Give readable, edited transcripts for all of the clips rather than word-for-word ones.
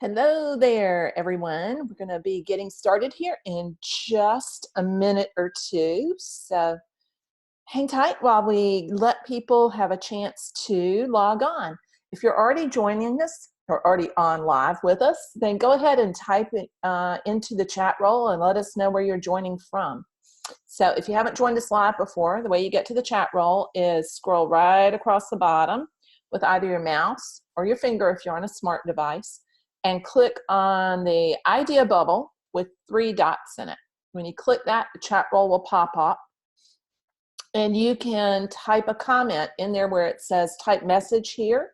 Hello there, everyone. We're going to be getting started here in just a minute or two. So hang tight while we let people have a chance to log on. If you're already joining us or already on live with us, then go ahead and type it into the chat roll and let us know where you're joining from. So if you haven't joined us live before, the way you get to the chat roll is scroll right across the bottom with either your mouse or your finger if you're on a smart device, and click on the idea bubble with 3 dots in it. When you click that, the chat roll will pop up, and you can type a comment in there where it says type message here.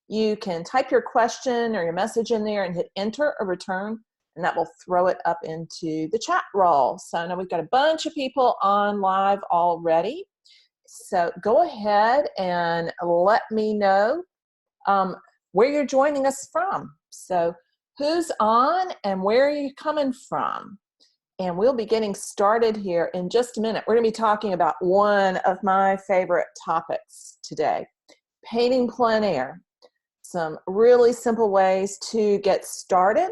You can type your question or your message in there and hit enter or return, and that will throw it up into the chat roll. So now we've got a bunch of people on live already. So go ahead and let me know where you're joining us from. So who's on and where are you coming from? And we'll be getting started here in just a minute. We're going to be talking about one of my favorite topics today, painting plein air. Some really simple ways to get started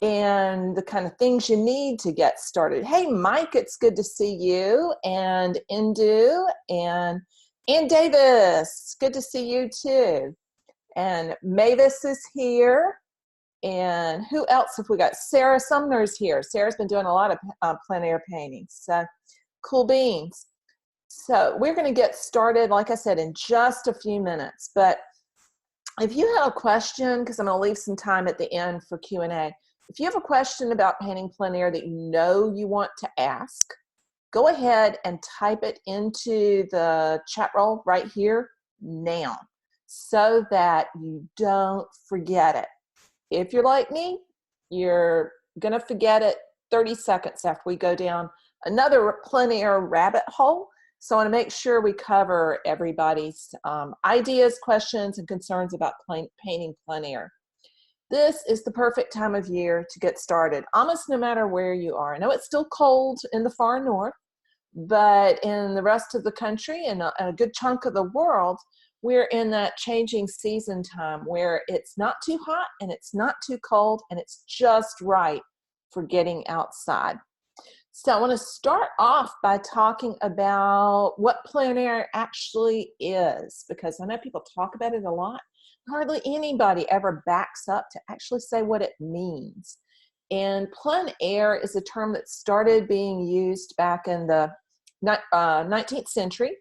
and the kind of things you need to get started. Hey, Mike, it's good to see you, and Indu and Davis, good to see you too. And Mavis is here. And who else have we got? Sarah Sumner's here. Sarah's been doing a lot of plein air paintings. So cool beans. So we're going to get started, like I said, in just a few minutes. But if you have a question, because I'm going to leave some time at the end for Q&A, if you have a question about painting plein air that you know you want to ask, go ahead and type it into the chat roll right here now so that you don't forget it. If you're like me, you're going to forget it 30 seconds after we go down another plein air rabbit hole. So I want to make sure we cover everybody's ideas, questions, and concerns about painting plein air. This is the perfect time of year to get started, almost no matter where you are. I know it's still cold in the far north, but in the rest of the country and a good chunk of the world, we're in that changing season time where it's not too hot and it's not too cold and it's just right for getting outside. So I want to start off by talking about what plein air actually is, because I know people talk about it a lot. Hardly anybody ever backs up to actually say what it means. And plein air is a term that started being used back in the 19th century.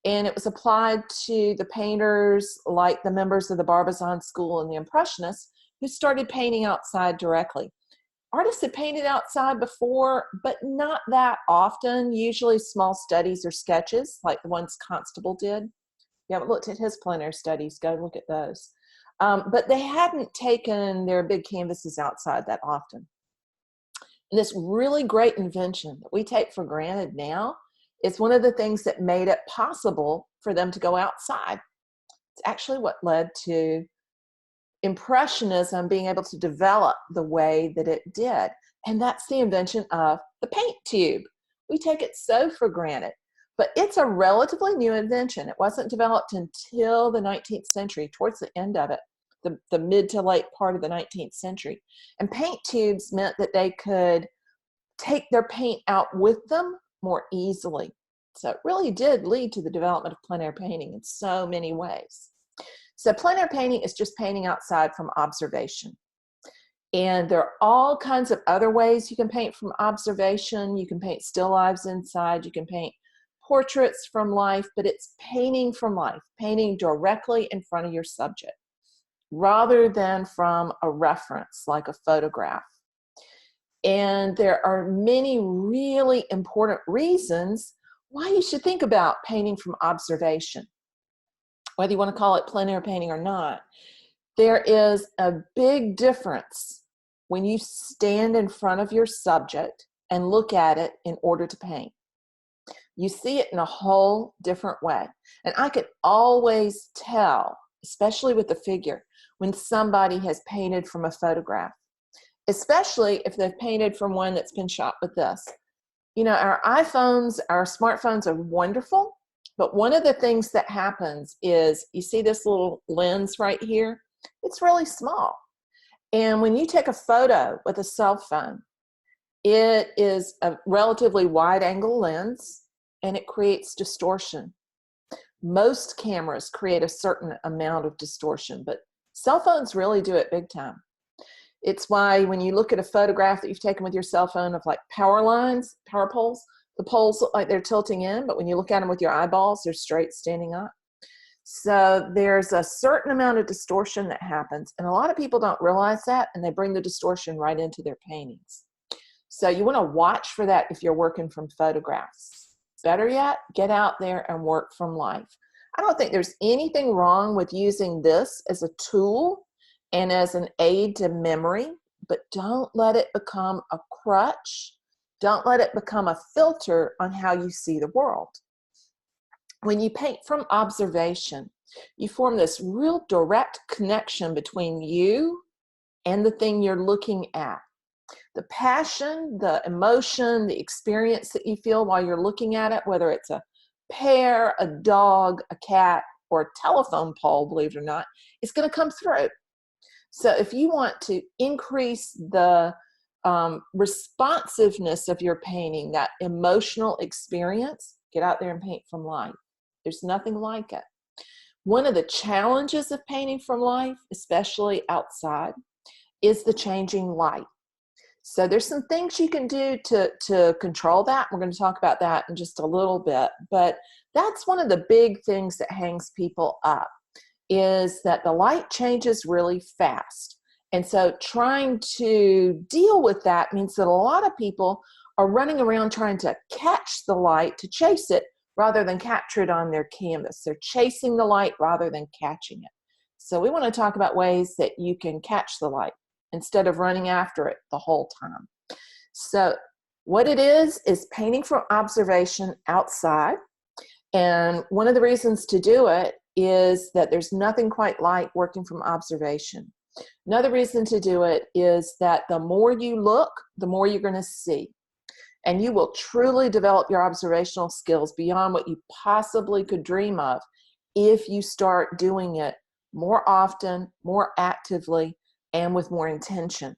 And it was applied to the painters like the members of the Barbizon School and the Impressionists who started painting outside directly. Artists had painted outside before, but not that often, usually small studies or sketches like the ones Constable did. If you haven't looked at his plein air studies, go look at those. But they hadn't taken their big canvases outside that often. And this really great invention that we take for granted now is one of the things that made it possible for them to go outside. It's actually what led to Impressionism being able to develop the way that it did. And that's the invention of the paint tube. We take it so for granted, but it's a relatively new invention. It wasn't developed until the 19th century, towards the end of it, the mid to late part of the 19th century. And paint tubes meant that they could take their paint out with them more easily. So it really did lead to the development of plein air painting in so many ways. So plein air painting is just painting outside from observation. And there are all kinds of other ways you can paint from observation. You can paint still lives inside. You can paint portraits from life, but it's painting from life, painting directly in front of your subject, rather than from a reference like a photograph. And there are many really important reasons why you should think about painting from observation, whether you want to call it plein air painting or not. There is a big difference when you stand in front of your subject and look at it in order to paint. You see it in a whole different way. And I could always tell, especially with the figure, when somebody has painted from a photograph, especially if they've painted from one that's been shot with this. You know, our iPhones, our smartphones are wonderful, but one of the things that happens is, you see this little lens right here? It's really small. And when you take a photo with a cell phone, it is a relatively wide angle lens and it creates distortion. Most cameras create a certain amount of distortion, but cell phones really do it big time. It's why when you look at a photograph that you've taken with your cell phone of like power lines, power poles, the poles look like they're tilting in, but when you look at them with your eyeballs, they're straight standing up. So there's a certain amount of distortion that happens, and a lot of people don't realize that, and they bring the distortion right into their paintings. So you want to watch for that if you're working from photographs. Better yet, get out there and work from life. I don't think there's anything wrong with using this as a tool and as an aid to memory, but don't let it become a crutch. Don't let it become a filter on how you see the world. When you paint from observation, you form this real direct connection between you and the thing you're looking at. The passion, the emotion, the experience that you feel while you're looking at it, whether it's a pear, a dog, a cat, or a telephone pole, believe it or not, it's going to come through. So if you want to increase the responsiveness of your painting, that emotional experience, get out there and paint from life. There's nothing like it. One of the challenges of painting from life, especially outside, is the changing light. So there's some things you can do to control that. We're going to talk about that in just a little bit, but that's one of the big things that hangs people up, is that the light changes really fast. And so trying to deal with that means that a lot of people are running around trying to catch the light, to chase it, rather than capture it on their canvas. They're chasing the light rather than catching it. So we want to talk about ways that you can catch the light instead of running after it the whole time. So what it is painting from observation outside. And one of the reasons to do it is that there's nothing quite like working from observation. Another reason to do it is that the more you look, the more you're going to see. And you will truly develop your observational skills beyond what you possibly could dream of if you start doing it more often, more actively, and with more intention.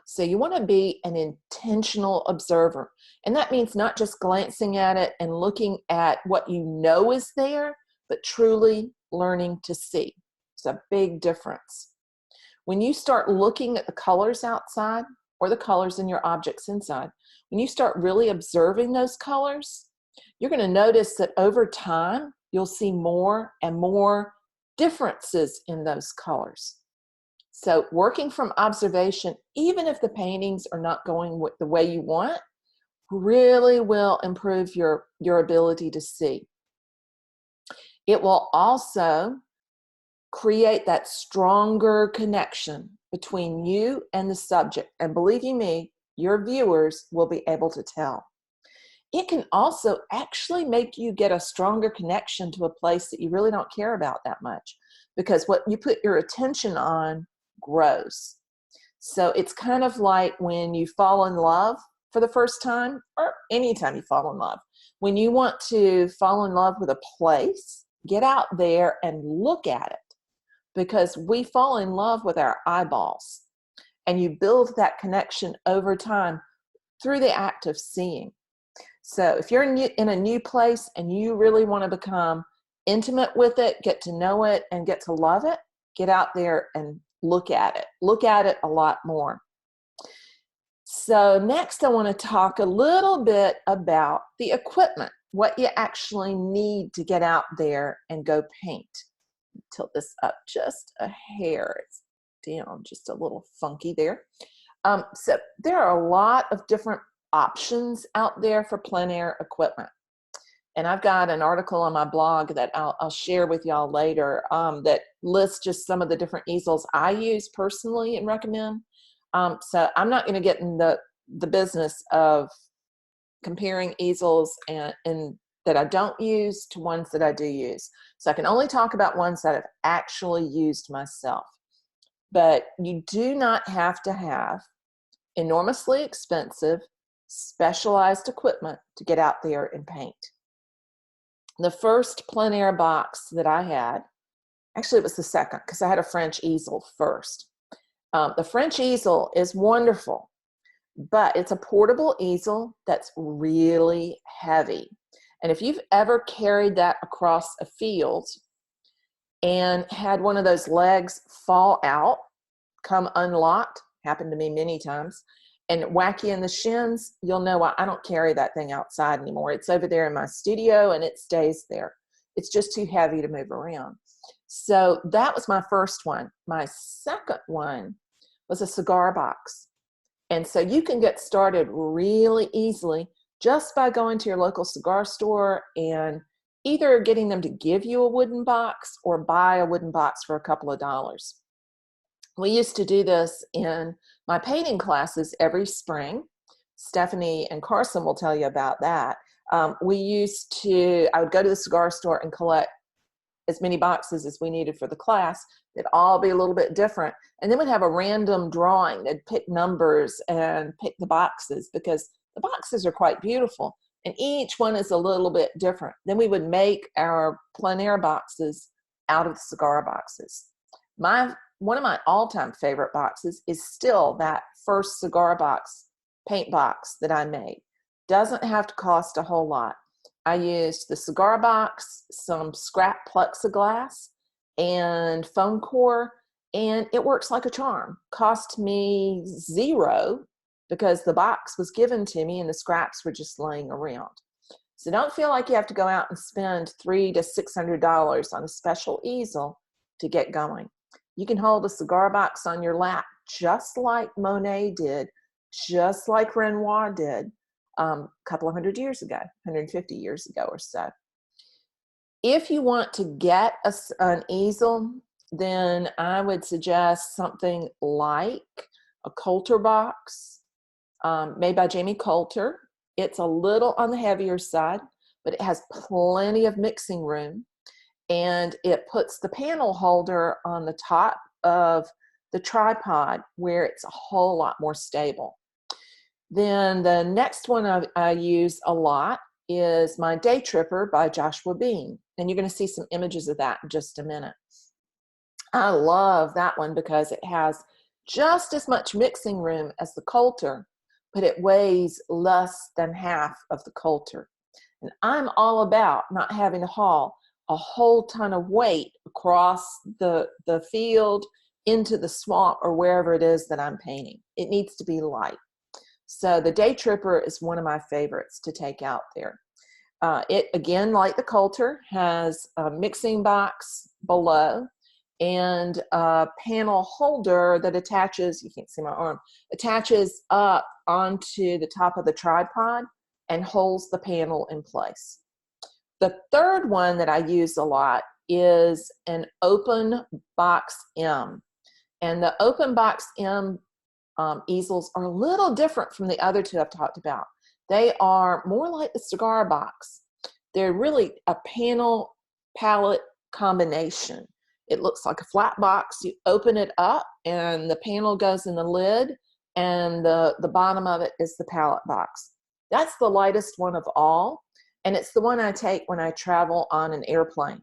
So you want to be an intentional observer. And that means not just glancing at it and looking at what you know is there, but truly learning to see. It's a big difference. When you start looking at the colors outside or the colors in your objects inside, when you start really observing those colors, you're going to notice that over time, you'll see more and more differences in those colors. So working from observation, even if the paintings are not going the way you want, really will improve your ability to see. It will also create that stronger connection between you and the subject. And believe you me, your viewers will be able to tell. It can also actually make you get a stronger connection to a place that you really don't care about that much, because what you put your attention on grows. So it's kind of like when you fall in love for the first time, or anytime you fall in love. When you want to fall in love with a place, get out there and look at it, because we fall in love with our eyeballs, and you build that connection over time through the act of seeing. So if you're in a new place and you really want to become intimate with it, get to know it, and get to love it, get out there and look at it. Look at it a lot more. So next I want to talk a little bit about the equipment, what you actually need to get out there and go paint. Tilt this up just a hair. It's down just a little funky there. So there are a lot of different options out there for plein air equipment. And I've got an article on my blog that I'll share with y'all later that lists just some of the different easels I use personally and recommend. So I'm not going to get in the business of comparing easels and that I don't use to ones that I do use. So I can only talk about ones that I've actually used myself. But you do not have to have enormously expensive, specialized equipment to get out there and paint. The first plein air box that I had, actually it was the second, because I had a French easel first. The French easel is wonderful, but it's a portable easel that's really heavy. And if you've ever carried that across a field and had one of those legs fall out, come unlocked, happened to me many times, and whack you in the shins, you'll know why I don't carry that thing outside anymore. It's over there in my studio and it stays there. It's just too heavy to move around. So that was my first one. My second one was a cigar box. And so you can get started really easily just by going to your local cigar store and either getting them to give you a wooden box or buy a wooden box for a couple of dollars. We used to do this in my painting classes every spring. Stephanie and Carson will tell you about that. I would go to the cigar store and collect as many boxes as we needed for the class. They'd all be a little bit different. And then we'd have a random drawing. They'd pick numbers and pick the boxes because the boxes are quite beautiful. And each one is a little bit different. Then we would make our plein air boxes out of the cigar boxes. One of my all-time favorite boxes is still that first cigar box, paint box that I made. Doesn't have to cost a whole lot. I used the cigar box, some scrap plexiglass, and foam core, and it works like a charm. Cost me $0 because the box was given to me and the scraps were just laying around. So don't feel like you have to go out and spend $300 to $600 on a special easel to get going. You can hold a cigar box on your lap just like Monet did, just like Renoir did a couple of 100 years ago, 150 years ago or so. If you want to get an easel, then I would suggest something like a Coulter box made by Jamie Coulter. It's a little on the heavier side, but it has plenty of mixing room. And it puts the panel holder on the top of the tripod where it's a whole lot more stable. Then the next one I use a lot is my Day Tripper by Joshua Bean. And you're going to see some images of that in just a minute. I love that one because it has just as much mixing room as the Coulter, but it weighs less than half of the Coulter. And I'm all about not having to haul a whole ton of weight across the field into the swamp or wherever it is that I'm painting. It needs to be light. So the Day Tripper is one of my favorites to take out there. It, again, like the Coulter, has a mixing box below and a panel holder that attaches, you can't see my arm, attaches up onto the top of the tripod and holds the panel in place. The third one that I use a lot is an Open Box M. And the Open Box M easels are a little different from the other two I've talked about. They are more like the cigar box. They're really a panel palette combination. It looks like a flat box. You open it up and the panel goes in the lid and the bottom of it is the palette box. That's the lightest one of all. And it's the one I take when I travel on an airplane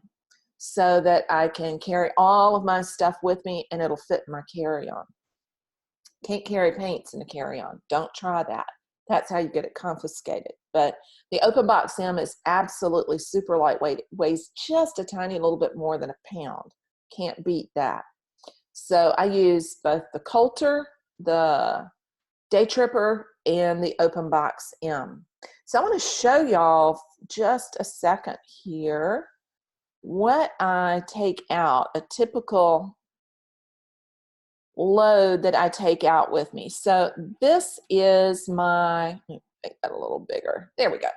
so that I can carry all of my stuff with me and it'll fit in my carry-on. Can't carry paints in a carry-on. Don't try that. That's how you get it confiscated. But the Open Box M is absolutely super lightweight. It weighs just a tiny little bit more than a pound. Can't beat that. So I use both the Coulter, the Day Tripper, and the Open Box M. So I want to show y'all just a second here what I take out, a typical load that I take out with me. So this is my, let me make that a little bigger. There we go.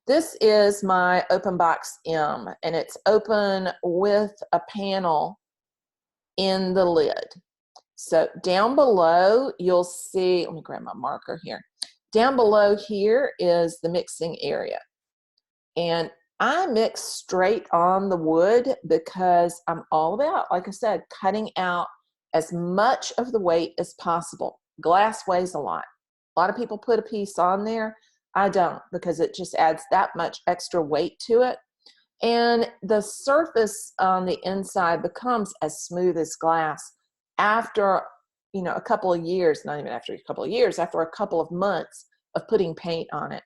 This is my Open Box M, and it's open with a panel in the lid. So down below, you'll see, let me grab my marker here. Down below here is the mixing area. And I mix straight on the wood because I'm all about, like I said, cutting out as much of the weight as possible. Glass weighs a lot. A lot of people put a piece on there. I don't, because it just adds that much extra weight to it. And the surface on the inside becomes as smooth as glass after, you know, a couple of years, not even after a couple of years, after a couple of months of putting paint on it.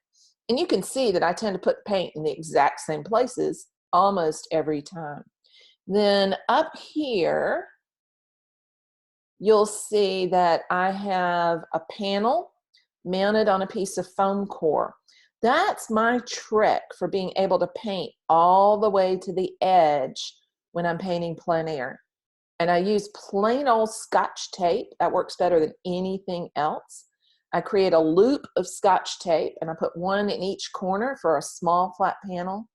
And you can see that I tend to put paint in the exact same places almost every time. Then up here, you'll see that I have a panel mounted on a piece of foam core. That's my trick for being able to paint all the way to the edge when I'm painting plein air. And I use plain old Scotch tape. That works better than anything else. I create a loop of Scotch tape and I put one in each corner for a small flat panel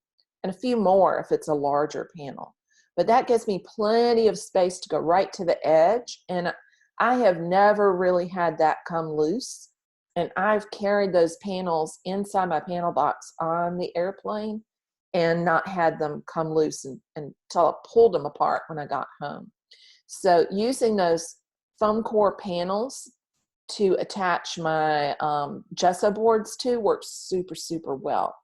and a few more if it's a larger panel. But that gives me plenty of space to go right to the edge. And I have never really had that come loose. And I've carried those panels inside my panel box on the airplane and not had them come loose until I pulled them apart when I got home. So using those foam core panels to attach my gesso boards to works super, super well.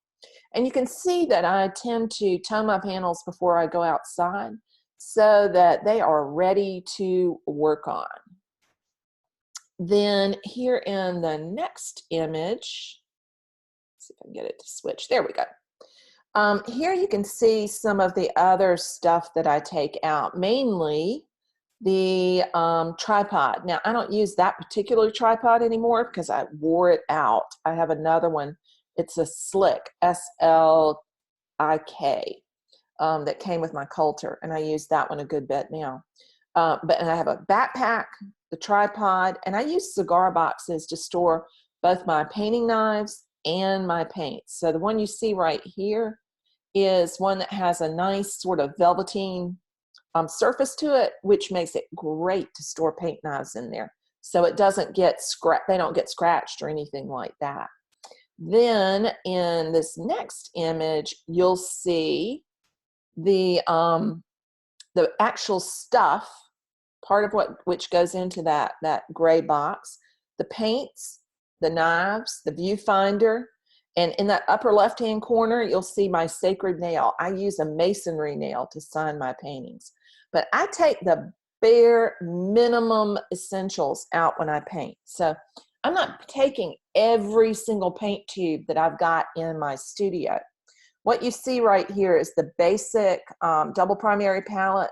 And you can see that I tend to tone my panels before I go outside so that they are ready to work on. Then here in the next image, let's see if I can get it to switch. There we go. Here you can see some of the other stuff that I take out, mainly the tripod. Now, I don't use that particular tripod anymore because I wore it out. I have another one. It's a Slik, S-L-I-K, that came with my Coulter, and I use that one a good bit now. And I have a backpack, the tripod, and I use cigar boxes to store both my painting knives and my paints. So the one you see right here is one that has a nice sort of velveteen surface to it, which makes it great to store paint knives in there. So it doesn't get they don't get scratched or anything like that. Then in this next image, you'll see the actual stuff, part of which goes into that gray box, the paints, the knives, the viewfinder, and in that upper left-hand corner, you'll see my sacred nail. I use a masonry nail to sign my paintings, but I take the bare minimum essentials out when I paint. So I'm not taking every single paint tube that I've got in my studio. What you see right here is the basic double primary palette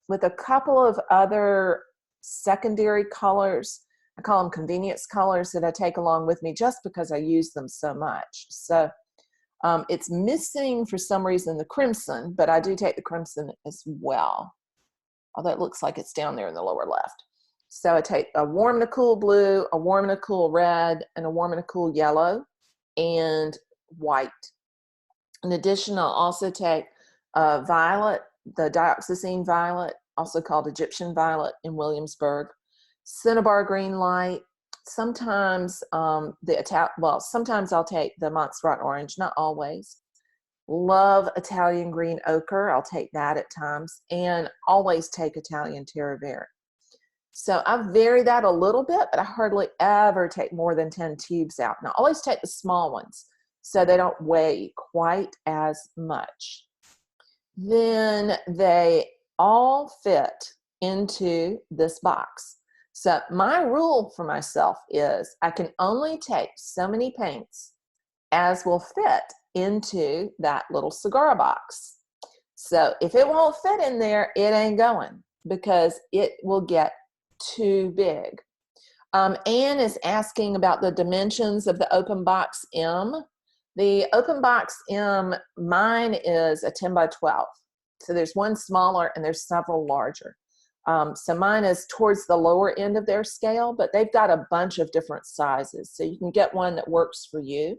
with a couple of other secondary colors. I call them convenience colors that I take along with me just because I use them so much. So it's missing for some reason the crimson, but I do take the crimson as well, although it looks like it's down there in the lower left. So I take a warm and a cool blue, a warm and a cool red, and a warm and a cool yellow, and white. In addition, I'll also take violet, the dioxazine violet, also called Egyptian violet in Williamsburg, cinnabar green light, sometimes sometimes I'll take the Montserrat orange, not always. Love Italian green ochre, I'll take that at times, and always take Italian terra verde. So I vary that a little bit, but I hardly ever take more than 10 tubes out. And I always take the small ones so they don't weigh quite as much. Then they all fit into this box. So my rule for myself is I can only take so many paints as will fit into that little cigar box. So if it won't fit in there, it ain't going because it will get too big. Anne is asking about the dimensions of the open box M. The open box M, mine is a 10 by 12. So there's one smaller and there's several larger. So mine is towards the lower end of their scale, but they've got a bunch of different sizes. So you can get one that works for you.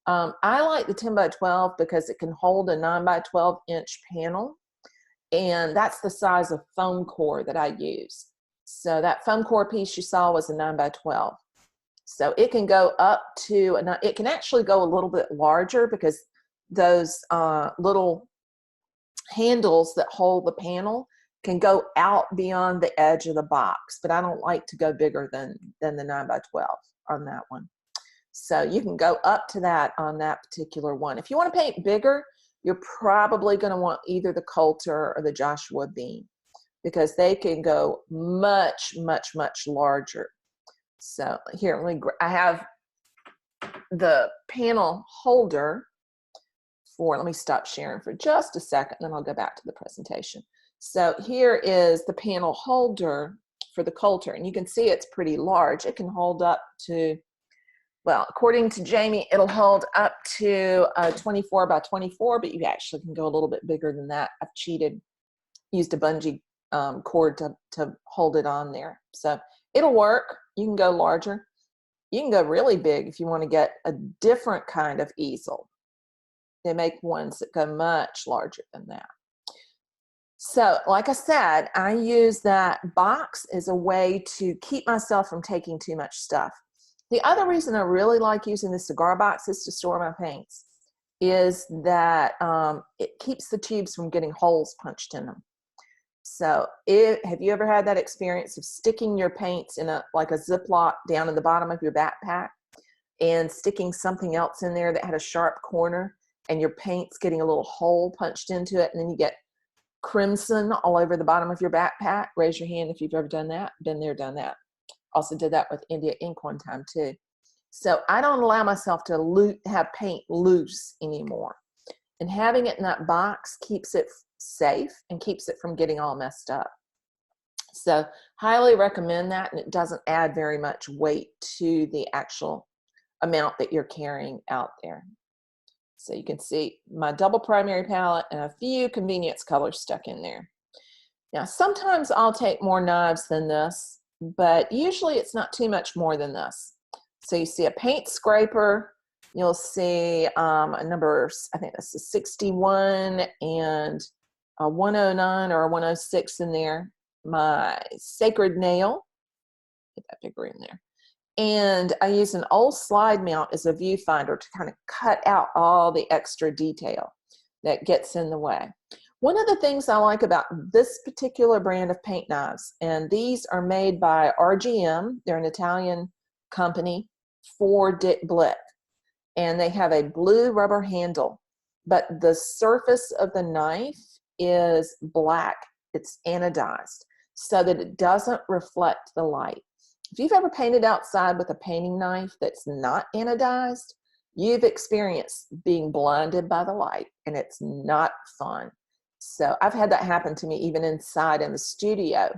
I like the 10 by 12 because it can hold a 9 by 12 inch panel. And that's the size of foam core that I use. So that foam core piece you saw was a 9 by 12. So it can go up to, it can actually go a little bit larger because those little handles that hold the panel can go out beyond the edge of the box, but I don't like to go bigger than the 9 by 12 on that one. So you can go up to that on that particular one. If you want to paint bigger, you're probably going to want either the Coulter or the Joshua Beam. because they can go much, much, much larger. So here, I have the panel holder for, let me stop sharing for just a second, and then I'll go back to the presentation. So here is the panel holder for the Coulter, and you can see it's pretty large. It can hold up to, well, according to Jamie, it'll hold up to 24 by 24, but you actually can go a little bit bigger than that. I've cheated, used a bungee cord to hold it on there. So it'll work. You can go larger. You can go really big if you want to get a different kind of easel. They make ones that go much larger than that. So like I said, I use that box as a way to keep myself from taking too much stuff. The other reason I really like using the cigar boxes to store my paints is that it keeps the tubes from getting holes punched in them. So have you ever had that experience of sticking your paints in like a Ziploc down in the bottom of your backpack and sticking something else in there that had a sharp corner, and your paint's getting a little hole punched into it, and then you get crimson all over the bottom of your backpack? Raise your hand if you've ever done that. Been there, done that. Also did that with India ink one time too. So I don't allow myself to have paint loose anymore. And having it in that box keeps it safe and keeps it from getting all messed up. So highly recommend that, and it doesn't add very much weight to the actual amount that you're carrying out there. So you can see my double primary palette and a few convenience colors stuck in there. Now, sometimes I'll take more knives than this, but usually it's not too much more than this. So you see a paint scraper, you'll see a number, I think this is 61 and a 109 or a 106 in there. My sacred nail, get that bigger in there. And I use an old slide mount as a viewfinder to kind of cut out all the extra detail that gets in the way. One of the things I like about this particular brand of paint knives, and these are made by RGM, they're an Italian company for Dick Blick, and they have a blue rubber handle, but the surface of the knife is black. It's anodized so that it doesn't reflect the light. If you've ever painted outside with a painting knife that's not anodized, you've experienced being blinded by the light, and it's not fun. So I've had that happen to me even inside in the studio.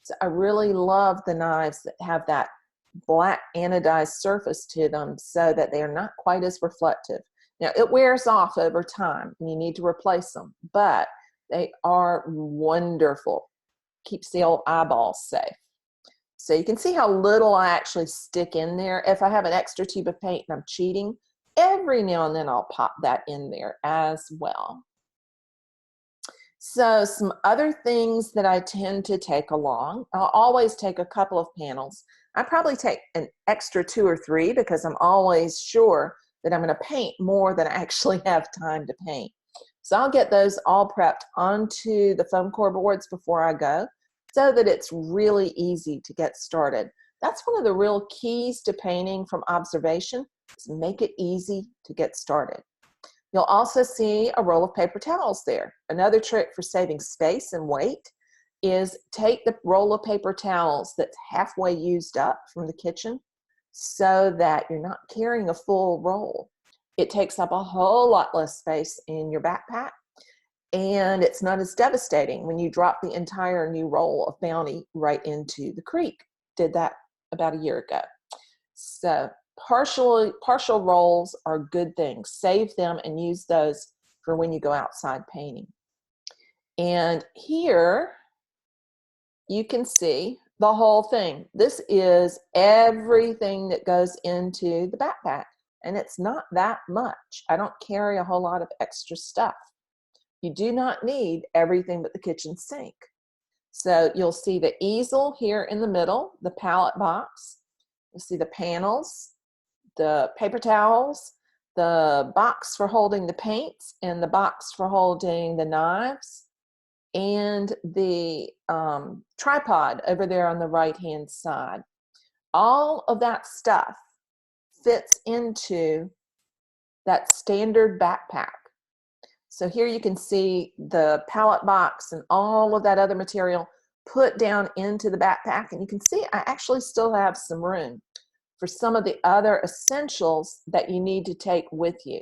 So I really love the knives that have that black anodized surface to them so that they are not quite as reflective. Now, it wears off over time and you need to replace them, but they are wonderful. Keeps the old eyeballs safe. So you can see how little I actually stick in there. If I have an extra tube of paint and I'm cheating, every now and then I'll pop that in there as well. So some other things that I tend to take along, I'll always take a couple of panels. I probably take an extra 2 or 3 because I'm always sure that I'm going to paint more than I actually have time to paint. So I'll get those all prepped onto the foam core boards before I go, so that it's really easy to get started. That's one of the real keys to painting from observation, is make it easy to get started. You'll also see a roll of paper towels there. Another trick for saving space and weight is take the roll of paper towels that's halfway used up from the kitchen so that you're not carrying a full roll. It takes up a whole lot less space in your backpack, and it's not as devastating when you drop the entire new roll of Bounty right into the creek. Did that about a year ago. So partial rolls are good things. Save them and use those for when you go outside painting. And here you can see the whole thing. This is everything that goes into the backpack, and it's not that much. I don't carry a whole lot of extra stuff. You do not need everything but the kitchen sink. So you'll see the easel here in the middle, the palette box. You'll see the panels, the paper towels, the box for holding the paints, and the box for holding the knives, and the tripod over there on the right-hand side. All of that stuff fits into that standard backpack. So here you can see the palette box and all of that other material put down into the backpack. And you can see I actually still have some room for some of the other essentials that you need to take with you.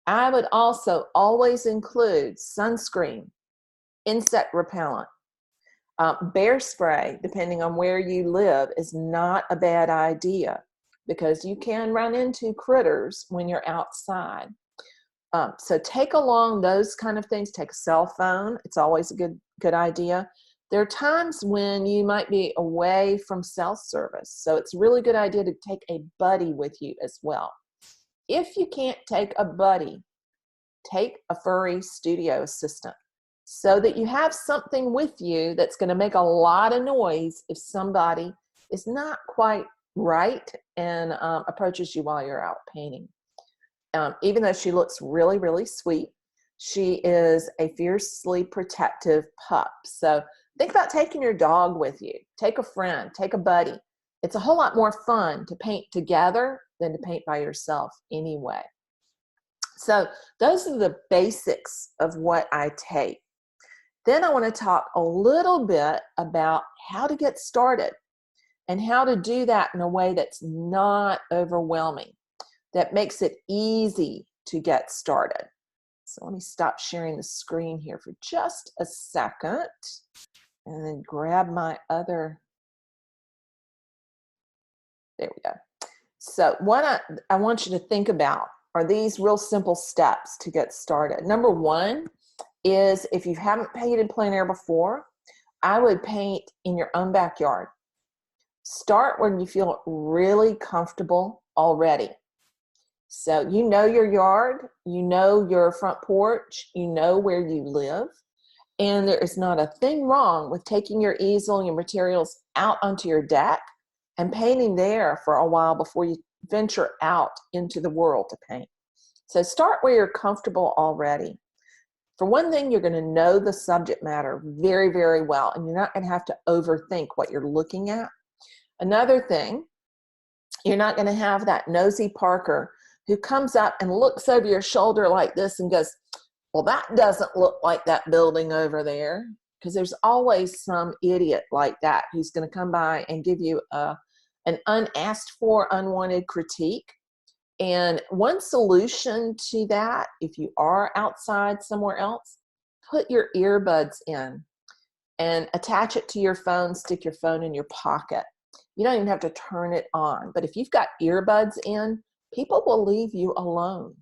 I would also always include sunscreen, insect repellent, bear spray, depending on where you live, is not a bad idea because you can run into critters when you're outside. So take along those kind of things. Take a cell phone. It's always a good idea. There are times when you might be away from cell service, so it's a really good idea to take a buddy with you as well. If you can't take a buddy, take a furry studio assistant so that you have something with you that's going to make a lot of noise if somebody is not quite right and approaches you while you're out painting. Even though she looks really, really sweet, she is a fiercely protective pup. So think about taking your dog with you. Take a friend, take a buddy. It's a whole lot more fun to paint together than to paint by yourself anyway. So those are the basics of what I take. Then I want to talk a little bit about how to get started and how to do that in a way that's not overwhelming, that makes it easy to get started. So let me stop sharing the screen here for just a second and then grab my other, there we go. So what I want you to think about are these real simple steps to get started. Number one is, if you haven't painted plein air before, I would paint in your own backyard. Start when you feel really comfortable already. So you know your yard, you know your front porch, you know where you live, and there is not a thing wrong with taking your easel and your materials out onto your deck and painting there for a while before you venture out into the world to paint. So start where you're comfortable already. For one thing, you're going to know the subject matter very, very well, and you're not going to have to overthink what you're looking at. Another thing, you're not going to have that nosy Parker who comes up and looks over your shoulder like this and goes, well, that doesn't look like that building over there. Because there's always some idiot like that who's going to come by and give you an unasked for, unwanted critique. And one solution to that, if you are outside somewhere else, put your earbuds in and attach it to your phone, stick your phone in your pocket. You don't even have to turn it on. But if you've got earbuds in, people will leave you alone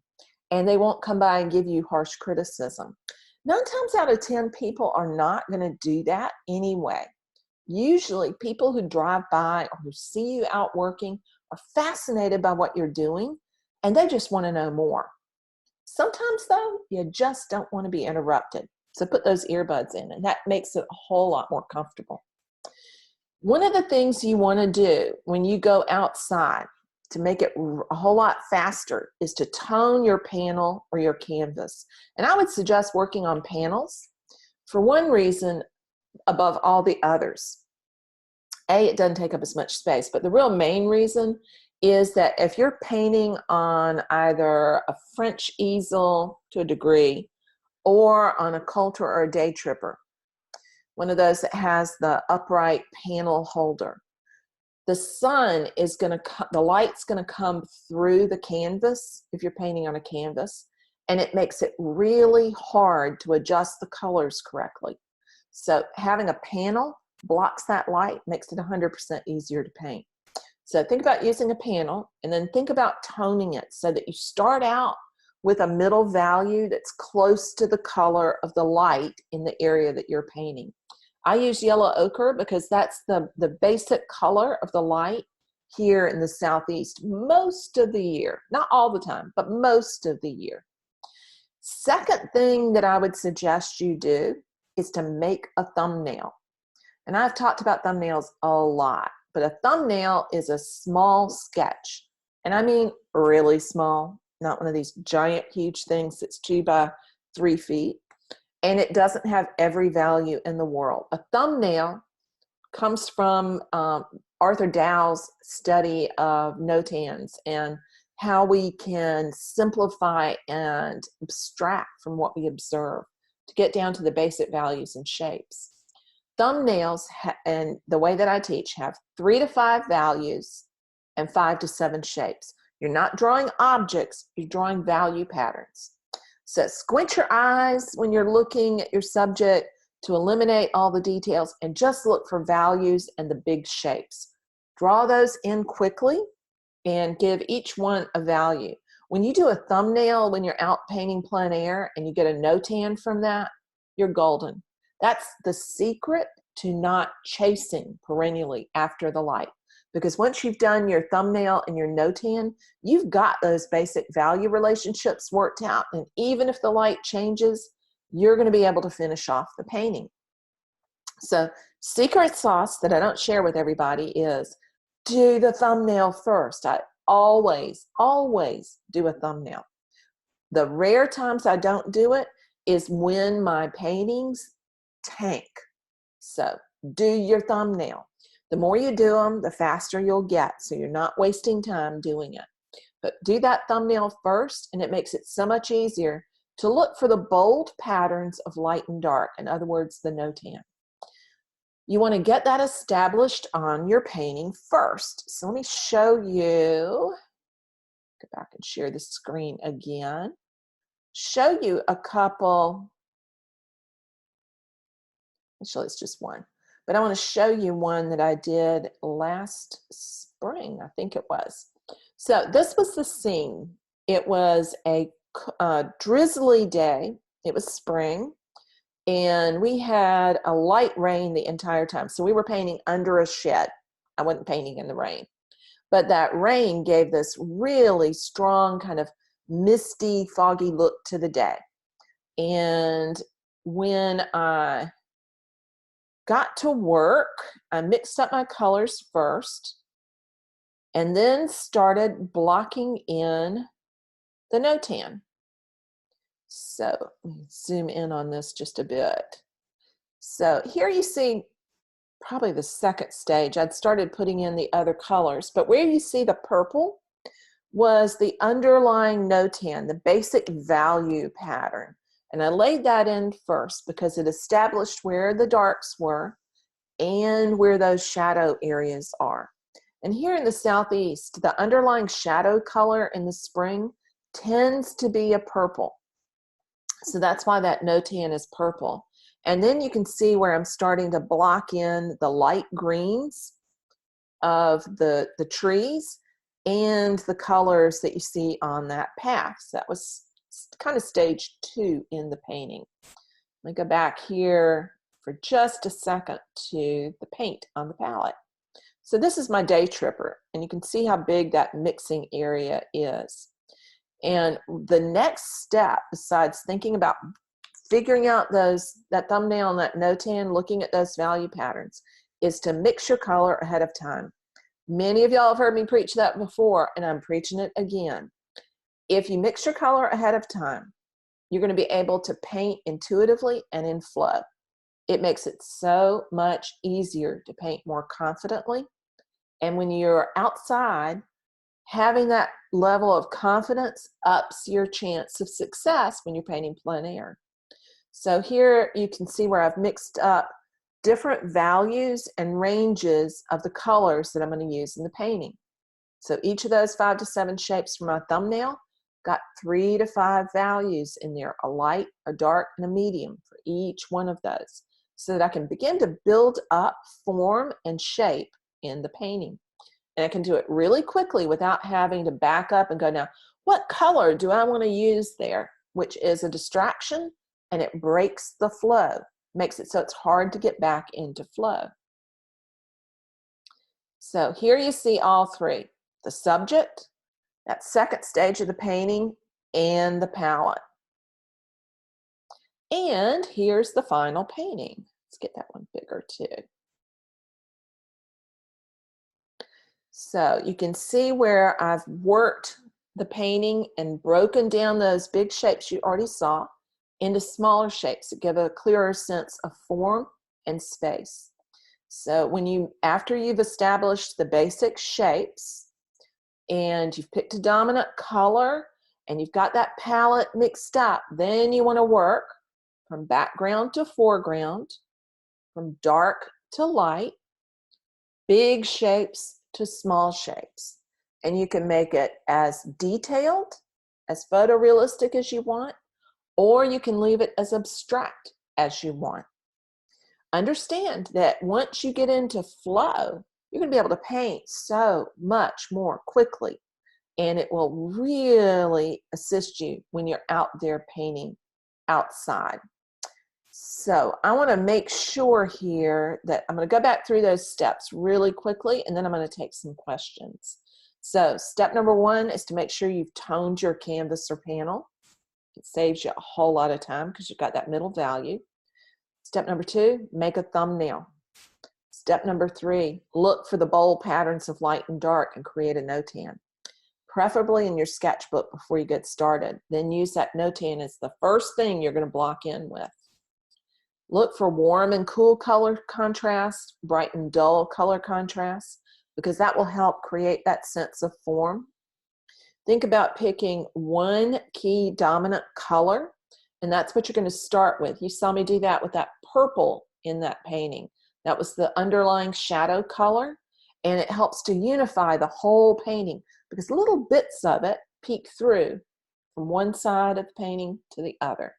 and they won't come by and give you harsh criticism. 9 times out of 10, people are not going to do that anyway. Usually people who drive by or who see you out working are fascinated by what you're doing and they just want to know more. Sometimes though, you just don't want to be interrupted. So put those earbuds in and that makes it a whole lot more comfortable. One of the things you want to do when you go outside to make it a whole lot faster is to tone your panel or your canvas. And I would suggest working on panels for one reason above all the others. A, it doesn't take up as much space, but the real main reason is that if you're painting on either a French easel to a degree or on a Coulter or a Day Tripper, one of those that has the upright panel holder, the sun is going to, the light's going to come through the canvas if you're painting on a canvas, and it makes it really hard to adjust the colors correctly. So having a panel blocks that light, makes it 100% easier to paint. So think about using a panel and then think about toning it so that you start out with a middle value that's close to the color of the light in the area that you're painting. I use yellow ochre because that's the basic color of the light here in the Southeast most of the year. Not all the time, but most of the year. Second thing that I would suggest you do is to make a thumbnail. And I've talked about thumbnails a lot, but a thumbnail is a small sketch. And I mean really small, not one of these giant, huge things that's 2 by 3 feet. And it doesn't have every value in the world. A thumbnail comes from Arthur Dow's study of notans and how we can simplify and abstract from what we observe to get down to the basic values and shapes. Thumbnails, and the way that I teach, have 3 to 5 values and 5 to 7 shapes. You're not drawing objects, you're drawing value patterns. So squint your eyes when you're looking at your subject to eliminate all the details and just look for values and the big shapes. Draw those in quickly and give each one a value. When you do a thumbnail, when you're out painting plein air and you get a no-tan from that, you're golden. That's the secret to not chasing perennially after the light. Because once you've done your thumbnail and your no-tan, you've got those basic value relationships worked out. And even if the light changes, you're going to be able to finish off the painting. So secret sauce that I don't share with everybody is do the thumbnail first. I always do a thumbnail. The rare times I don't do it is when my paintings tank. So do your thumbnail. The more you do them, the faster you'll get. So you're not wasting time doing it. But do that thumbnail first, and it makes it so much easier to look for the bold patterns of light and dark. In other words, the no-tan. You want to get that established on your painting first. So let me show you. Go back and share the screen again. Show you a couple. Actually, it's just one. But I want to show you one that I did last spring, I think it was. So this was the scene. It was a drizzly day. It was spring. And we had a light rain the entire time. So we were painting under a shed. I wasn't painting in the rain. But that rain gave this really strong kind of misty, foggy look to the day. And when I got to work, I mixed up my colors first and then started blocking in the no-tan. So let me zoom in on this just a bit. So here you see probably the second stage. I'd started putting in the other colors, but where you see the purple was the underlying no-tan, the basic value pattern. And I laid that in first because it established where the darks were and where those shadow areas are. And here in the Southeast, the underlying shadow color in the spring tends to be a purple. So that's why that no-tan is purple. And then you can see where I'm starting to block in the light greens of the trees and the colors that you see on that path. So that was kind of stage 2 in the painting. Let me go back here for just a second to the paint on the palette. So this is my day tripper, and you can see how big that mixing area is. And the next step, besides thinking about figuring out that thumbnail and that no-tan, looking at those value patterns, is to mix your color ahead of time. Many of y'all have heard me preach that before, and I'm preaching it again. If you mix your color ahead of time, you're going to be able to paint intuitively and in flow. It makes it so much easier to paint more confidently. And when you're outside, having that level of confidence ups your chance of success when you're painting plein air. So here you can see where I've mixed up different values and ranges of the colors that I'm going to use in the painting. So each of those 5 to 7 shapes for my thumbnail got 3 to 5 values in there, a light, a dark, and a medium for each one of those, so that I can begin to build up form and shape in the painting. And I can do it really quickly without having to back up and go, now, what color do I want to use there? Which is a distraction, and it breaks the flow, makes it so it's hard to get back into flow. So here you see all 3, the subject, that second stage of the painting, and the palette. And here's the final painting. Let's get that one bigger too. So you can see where I've worked the painting and broken down those big shapes you already saw into smaller shapes that give a clearer sense of form and space. So after you've established the basic shapes and you've picked a dominant color and you've got that palette mixed up, then you want to work from background to foreground from dark to light, big shapes to small shapes. And you can make it as detailed, as photorealistic as you want, or you can leave it as abstract as you want. Understand that once you get into flow, you're going to be able to paint so much more quickly, and it will really assist you when you're out there painting outside. So I want to make sure here that I'm going to go back through those steps really quickly, and then I'm going to take some questions. So step number 1 is to make sure you've toned your canvas or panel. It saves you a whole lot of time because you've got that middle value. Step number 2, make a thumbnail. Step number 3, look for the bold patterns of light and dark and create a notan, preferably in your sketchbook before you get started. Then use that notan as the first thing you're going to block in with. Look for warm and cool color contrast, bright and dull color contrast, because that will help create that sense of form. Think about picking one key dominant color, and that's what you're going to start with. You saw me do that with that purple in that painting. That was the underlying shadow color, and it helps to unify the whole painting because little bits of it peek through from one side of the painting to the other.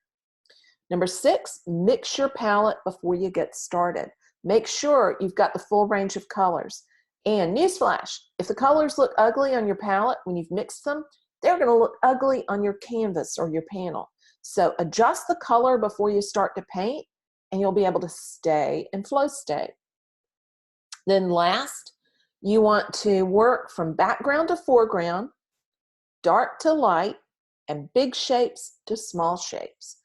Number 6, mix your palette before you get started. Make sure you've got the full range of colors. And newsflash, if the colors look ugly on your palette when you've mixed them, they're going to look ugly on your canvas or your panel. So adjust the color before you start to paint, and you'll be able to stay in flow state. Then last, you want to work from background to foreground, dark to light, and big shapes to small shapes.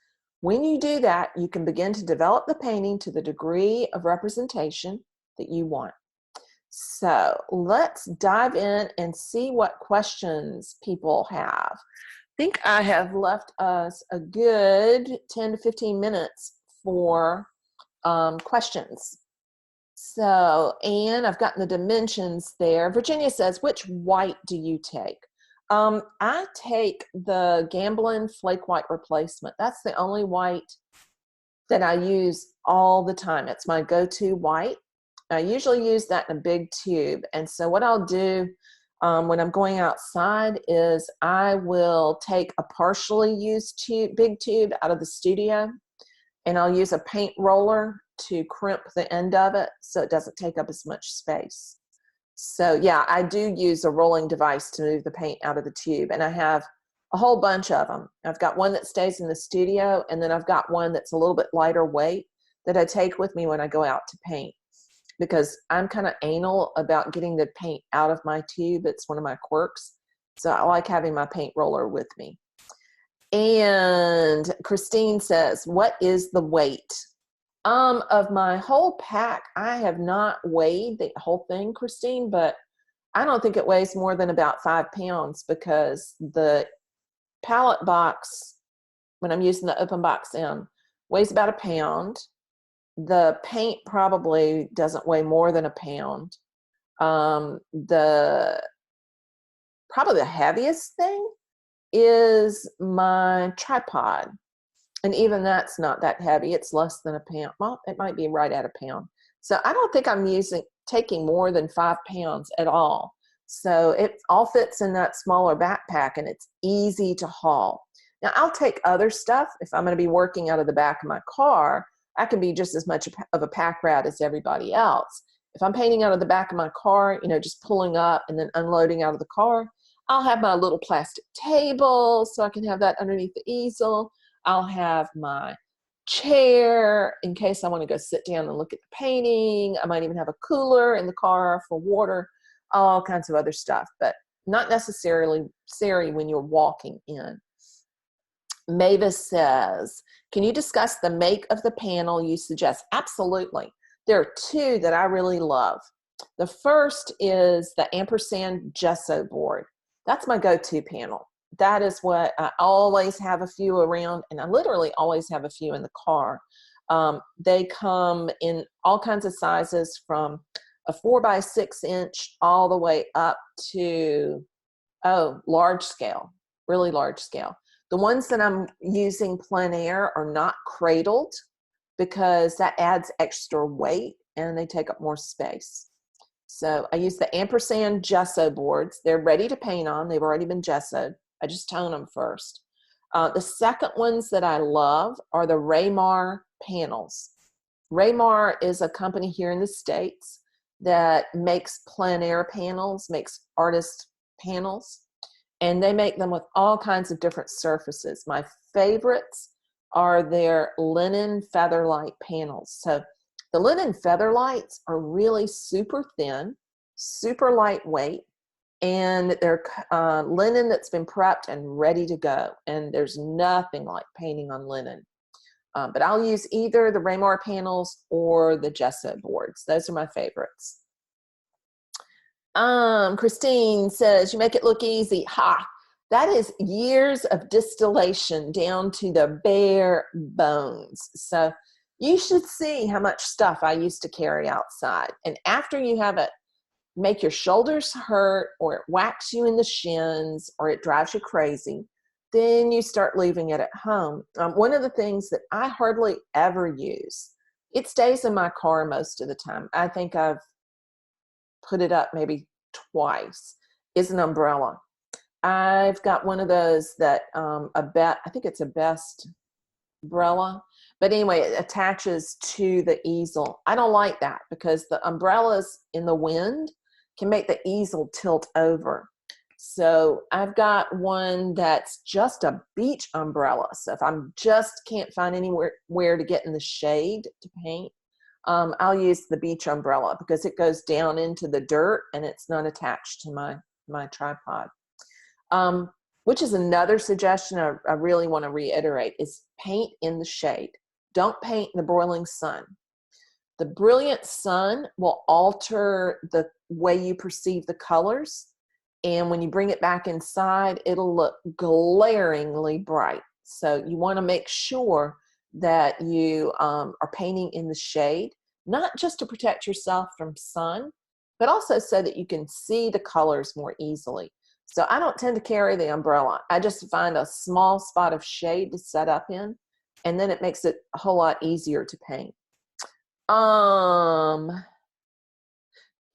When you do that, you can begin to develop the painting to the degree of representation that you want. So let's dive in and see what questions people have. I think I have left us a good 10 to 15 minutes for questions. So, Anne, I've gotten the dimensions there. Virginia says, which white do you take? I take the Gamblin Flake White Replacement. That's the only white that I use all the time. It's my go-to white. I usually use that in a big tube. And so what I'll do when I'm going outside is I will take a partially used tube, big tube out of the studio, and I'll use a paint roller to crimp the end of it so it doesn't take up as much space. So yeah, I do use a rolling device to move the paint out of the tube, and I have a whole bunch of them. I've got one that stays in the studio, and then I've got one that's a little bit lighter weight that I take with me when I go out to paint, because I'm kind of anal about getting the paint out of my tube. It's one of my quirks. So I like having my paint roller with me. And Christine says, what is the weight? Of my whole pack, I have not weighed the whole thing, Christine, but I don't think it weighs more than about 5 pounds because the palette box, when I'm using the open box M, weighs about 1 pound. The paint probably doesn't weigh more than 1 pound. Probably the heaviest thing is my tripod. And even that's not that heavy. It's less than 1 pound. Well, it might be right at 1 pound. So I don't think I'm taking more than 5 pounds at all. So it all fits in that smaller backpack, and it's easy to haul. Now I'll take other stuff. If I'm going to be working out of the back of my car, I can be just as much of a pack rat as everybody else. If I'm painting out of the back of my car, just pulling up and then unloading out of the car, I'll have my little plastic table so I can have that underneath the easel. I'll have my chair in case I want to go sit down and look at the painting. I might even have a cooler in the car for water, all kinds of other stuff, but not necessarily when you're walking in. Mavis says, can you discuss the make of the panel you suggest? Absolutely. There are 2 that I really love. The first is the ampersand gesso board. That's my go-to panel. That is what I always have a few around, and I literally always have a few in the car. They come in all kinds of sizes from a 4 by 6 inch all the way up to, large scale, really large scale. The ones that I'm using plein air are not cradled. because that adds extra weight and they take up more space. So I use the ampersand gesso boards. They're ready to paint on. They've already been gessoed. I just tone them first. The second ones that I love are the Raymar panels. Raymar is a company here in the States that makes plein air panels, makes artist panels, and they make them with all kinds of different surfaces. My favorites are their linen featherlight panels. So the linen featherlights are really super thin, super lightweight, and they're linen that's been prepped and ready to go. And there's nothing like painting on linen. But I'll use either the Raymar panels or the gesso boards. Those are my favorites. Christine says, you make it look easy. Ha! That is years of distillation down to the bare bones. So you should see how much stuff I used to carry outside. And after you have it make your shoulders hurt, or it whacks you in the shins, or it drives you crazy, then you start leaving it at home. One of the things that I hardly ever use, it stays in my car most of the time. I think I've put it up maybe twice, is an umbrella. I've got one of those that I think it's a Best umbrella, but anyway, it attaches to the easel. I don't like that because the umbrellas in the wind can make the easel tilt over. So I've got one that's just a beach umbrella. So if I'm just can't find anywhere to get in the shade to paint, I'll use the beach umbrella because it goes down into the dirt and it's not attached to my tripod. Which is another suggestion I really want to reiterate, is paint in the shade. Don't paint in the broiling sun. The brilliant sun will alter the way you perceive the colors, and when you bring it back inside, it'll look glaringly bright. So you want to make sure that you are painting in the shade, not just to protect yourself from sun, but also so that you can see the colors more easily. So I don't tend to carry the umbrella. I just find a small spot of shade to set up in, and then it makes it a whole lot easier to paint.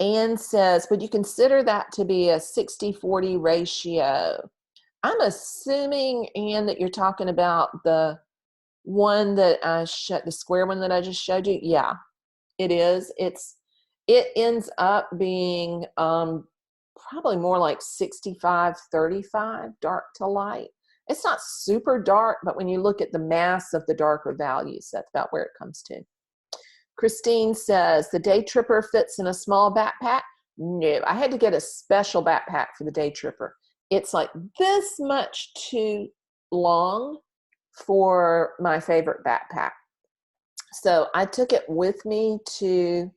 Anne says, would you consider that to be a 60-40 ratio? I'm assuming, Anne, that you're talking about the one that the square one that I just showed you. Yeah, it is. It ends up being probably more like 65-35, dark to light. It's not super dark, but when you look at the mass of the darker values, that's about where it comes to. Christine says, the day tripper fits in a small backpack? No, I had to get a special backpack for the day tripper. It's like this much too long for my favorite backpack. So I took it with me to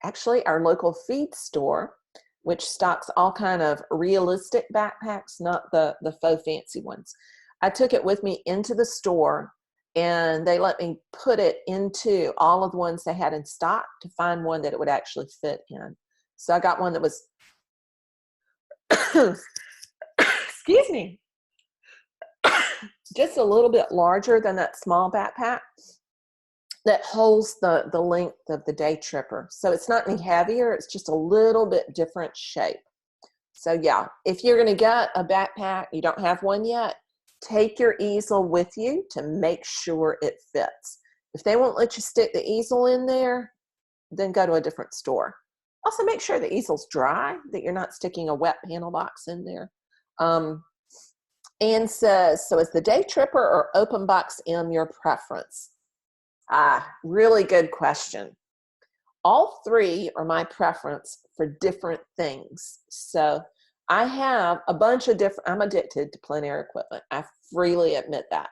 actually our local feed store, which stocks all kind of realistic backpacks, not the faux fancy ones. I took it with me into the store, and they let me put it into all of the ones they had in stock to find one that it would actually fit in. So I got one that was, excuse me, just a little bit larger than that small backpack that holds the length of the day tripper. So it's not any heavier, it's just a little bit different shape. So yeah, if you're gonna get a backpack, you don't have one yet, take your easel with you to make sure it fits. If they won't let you stick the easel in there, then go to a different store. Also make sure the easel's dry, that you're not sticking a wet panel box in there. Anne says, so is the day tripper or open box M your preference? Really good question. All three are my preference for different things. So I have a bunch of different, I'm addicted to plein air equipment. I freely admit that.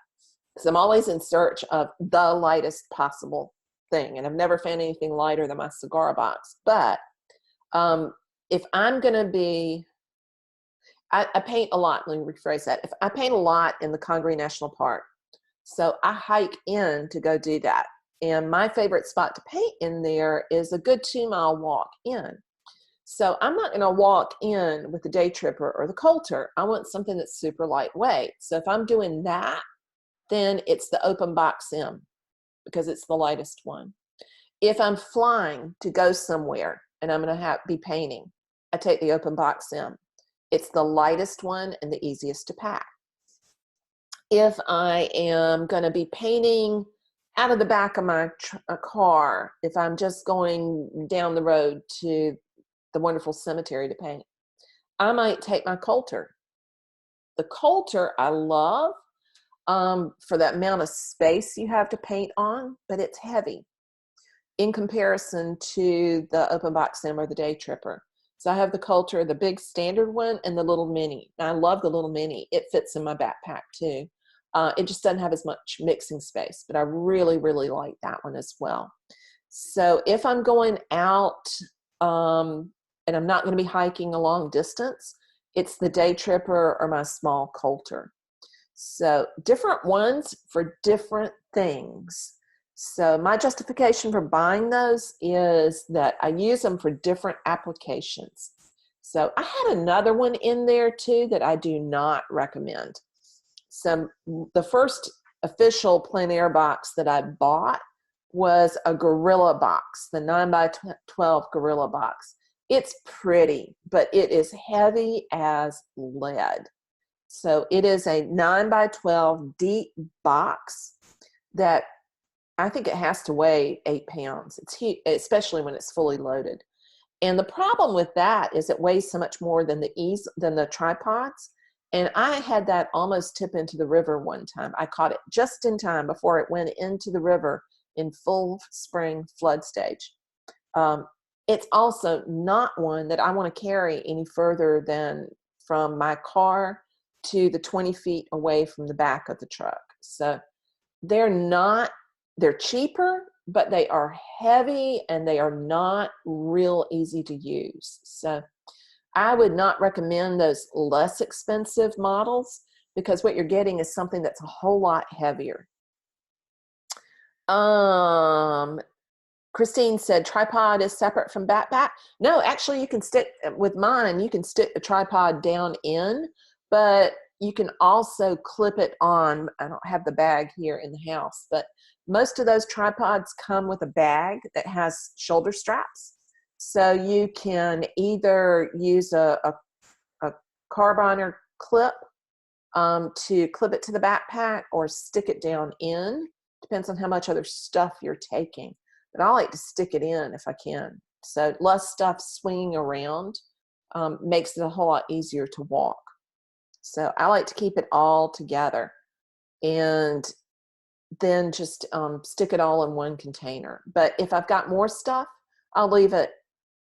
So I'm always in search of the lightest possible thing. And I've never found anything lighter than my cigar box. But if I'm going to be, I paint a lot, let me rephrase that. If I paint a lot in the Congaree National Park, so I hike in to go do that. And my favorite spot to paint in there is a good 2-mile walk in. So I'm not going to walk in with the day tripper or the Coulter. I want something that's super lightweight. So if I'm doing that, then it's the open box M. because it's the lightest one. If I'm flying to go somewhere and I'm going to be painting, I take the open box M. It's the lightest one and the easiest to pack. If I am going to be painting out of the back of my car, if I'm just going down the road to the wonderful cemetery to paint, I might take my Coulter. The Coulter I love for that amount of space you have to paint on, but it's heavy in comparison to the open box M or the Day Tripper. So I have the Coulter, the big standard one, and the little mini. And I love the little mini. It fits in my backpack too. It just doesn't have as much mixing space, but I really, really like that one as well. So if I'm going out and I'm not going to be hiking a long distance, it's the Day Tripper or my small Coulter. So different ones for different things. So my justification for buying those is that I use them for different applications. So I had another one in there too that I do not recommend. So the first official plein air box that I bought was a Gorilla box, the 9x12 Gorilla box. It's pretty, but it is heavy as lead. So it is a 9x12 deep box that I think it has to weigh 8 pounds. It's huge, especially when it's fully loaded. And the problem with that is it weighs so much more than the tripods. And I had that almost tip into the river one time. I caught it just in time before it went into the river in full spring flood stage. It's also not one that I want to carry any further than from my car to the 20 feet away from the back of the truck. So they're cheaper, but they are heavy and they are not real easy to use. So I would not recommend those less expensive models because what you're getting is something that's a whole lot heavier. Christine said tripod is separate from backpack. No, actually you can stick, with mine, you can stick the tripod down in, but you can also clip it on. I don't have the bag here in the house, but most of those tripods come with a bag that has shoulder straps. So you can either use a carbiner clip to clip it to the backpack or stick it down in. Depends on how much other stuff you're taking. But I like to stick it in if I can. So less stuff swinging around makes it a whole lot easier to walk. So I like to keep it all together and then just stick it all in one container. But if I've got more stuff, I'll leave it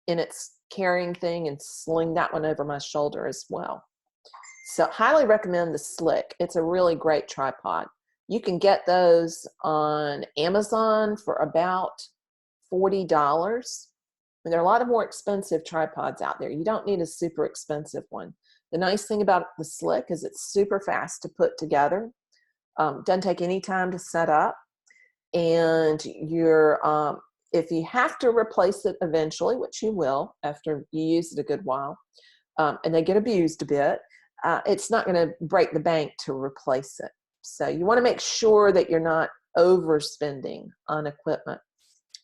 in its carrying thing and sling that one over my shoulder as well. So highly recommend the Slick. It's a really great tripod. You can get those on Amazon for about $40. And there are a lot of more expensive tripods out there. You don't need a super expensive one. The nice thing about the Slick is it's super fast to put together. Doesn't take any time to set up. And if you have to replace it eventually, which you will after you use it a good while, and they get abused a bit, it's not going to break the bank to replace it. So you want to make sure that you're not overspending on equipment.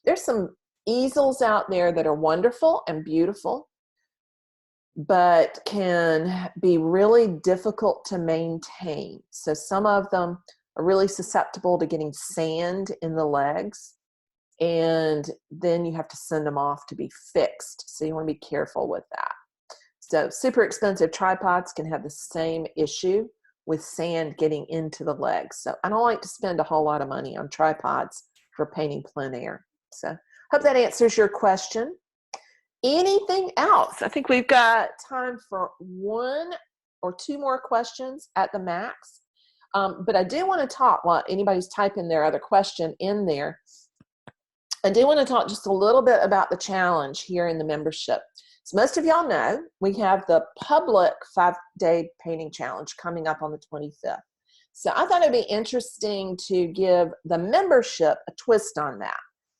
There's some easels out there that are wonderful and beautiful, but can be really difficult to maintain. So some of them are really susceptible to getting sand in the legs, and then you have to send them off to be fixed. So you want to be careful with that. So super expensive tripods can have the same issue with sand getting into the legs. So I don't like to spend a whole lot of money on tripods for painting plein air. So hope that answers your question. Anything else? I think we've got time for 1 or 2 more questions at the max. But I do want to talk, while anybody's typing their other question in there, I do want to talk just a little bit about the challenge here in the membership. So most of y'all know we have the public 5-day painting challenge coming up on the 25th. So I thought it'd be interesting to give the membership a twist on that.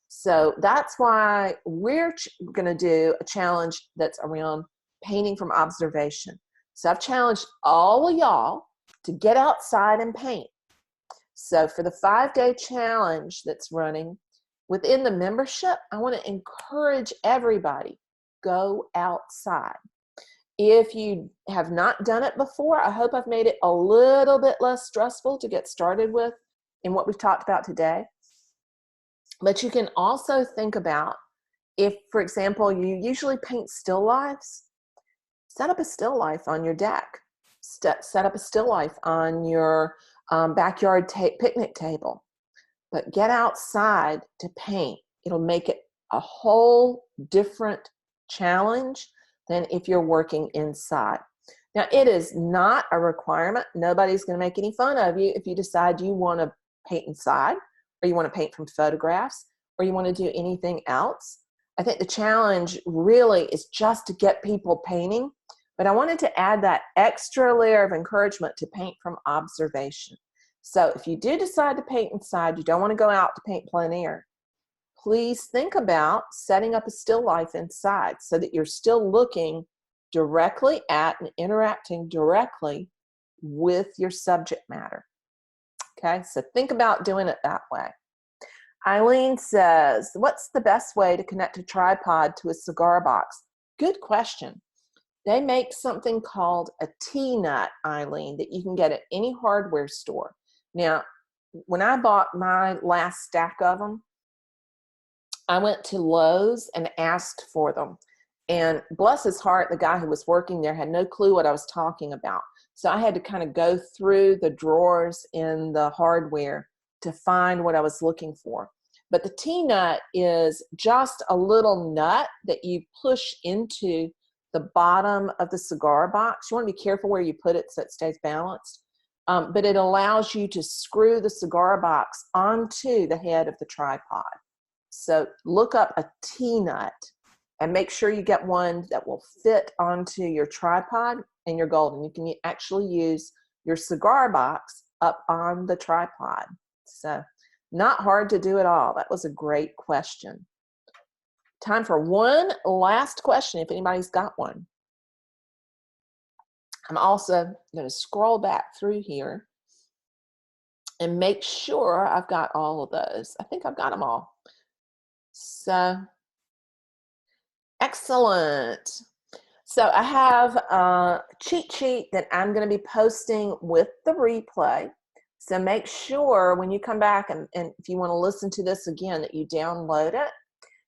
So that's why we're going to do a challenge that's around painting from observation. So I've challenged all of y'all to get outside and paint. So for the 5-day challenge that's running within the membership, I want to encourage everybody, go outside. If you have not done it before, I hope I've made it a little bit less stressful to get started with in what we've talked about today. But you can also think about if, for example, you usually paint still lifes, set up a still life on your deck. Set up a still life on your backyard picnic table. But get outside to paint. It'll make it a whole different challenge than if you're working inside. Now, it is not a requirement. Nobody's going to make any fun of you if you decide you want to paint inside, or you want to paint from photographs, or you want to do anything else. I think the challenge really is just to get people painting, but I wanted to add that extra layer of encouragement to paint from observation. So if you do decide to paint inside, you don't want to go out to paint plein air, please think about setting up a still life inside so that you're still looking directly at and interacting directly with your subject matter. Okay, so think about doing it that way. Eileen says, what's the best way to connect a tripod to a cigar box? Good question. They make something called a T-nut, Eileen, that you can get at any hardware store. Now, when I bought my last stack of them, I went to Lowe's and asked for them. And bless his heart, the guy who was working there had no clue what I was talking about. So I had to kind of go through the drawers in the hardware to find what I was looking for. But the T-nut is just a little nut that you push into the bottom of the cigar box. You want to be careful where you put it so it stays balanced. But it allows you to screw the cigar box onto the head of the tripod. So look up a T-nut and make sure you get one that will fit onto your tripod, and you're golden. You can actually use your cigar box up on the tripod. So not hard to do at all. That was a great question. Time for one last question if anybody's got one. I'm also going to scroll back through here and make sure I've got all of those. I think I've got them all. So, excellent. So I have a cheat sheet that I'm going to be posting with the replay. So make sure when you come back and if you want to listen to this again that you download it.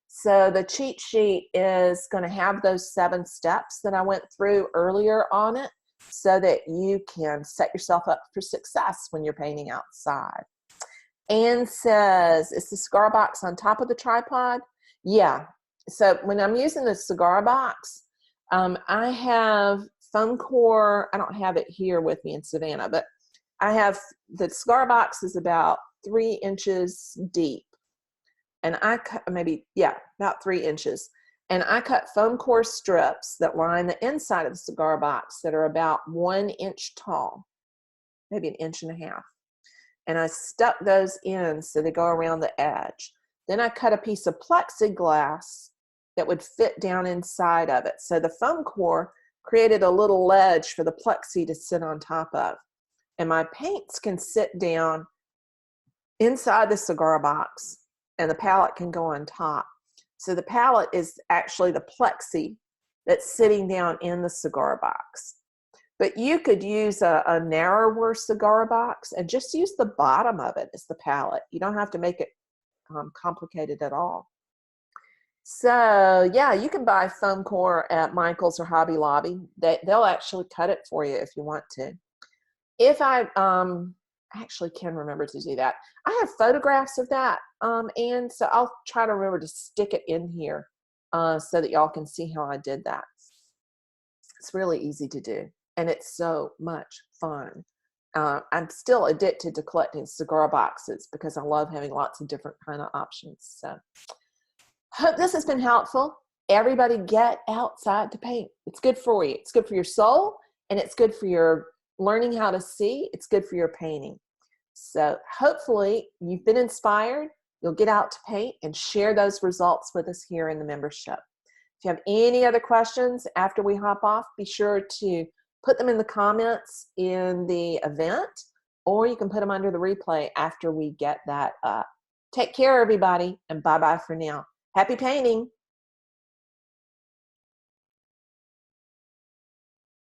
So the cheat sheet is going to have those 7 steps that I went through earlier on it so that you can set yourself up for success when you're painting outside. Anne says, is the cigar box on top of the tripod? Yeah. So when I'm using the cigar box, I have foam core. I don't have it here with me in Savannah, but I have the cigar box is about 3 inches deep. And I cut about 3 inches. And I cut foam core strips that line the inside of the cigar box that are about 1 inch tall, maybe 1.5 inches. And I stuck those in so they go around the edge. Then I cut a piece of plexiglass that would fit down inside of it. So the foam core created a little ledge for the plexi to sit on top of. And my paints can sit down inside the cigar box and the palette can go on top. So the palette is actually the plexi that's sitting down in the cigar box. But you could use a narrower cigar box and just use the bottom of it as the palette. You don't have to make it complicated at all. So yeah, you can buy foam core at Michael's or Hobby Lobby. They'll actually cut it for you if you want to. If I actually can remember to do that. I have photographs of that, and so I'll try to remember to stick it in here so that y'all can see how I did that. It's really easy to do, and it's so much fun. I'm still addicted to collecting cigar boxes because I love having lots of different kind of options. So hope this has been helpful. Everybody get outside to paint. It's good for you. It's good for your soul, and it's good for your learning how to see. It's good for your painting. So hopefully you've been inspired. You'll get out to paint and share those results with us here in the membership. If you have any other questions after we hop off, be sure to put them in the comments in the event or you can put them under the replay after we get that up. Take care, everybody, and bye-bye for now. Happy painting.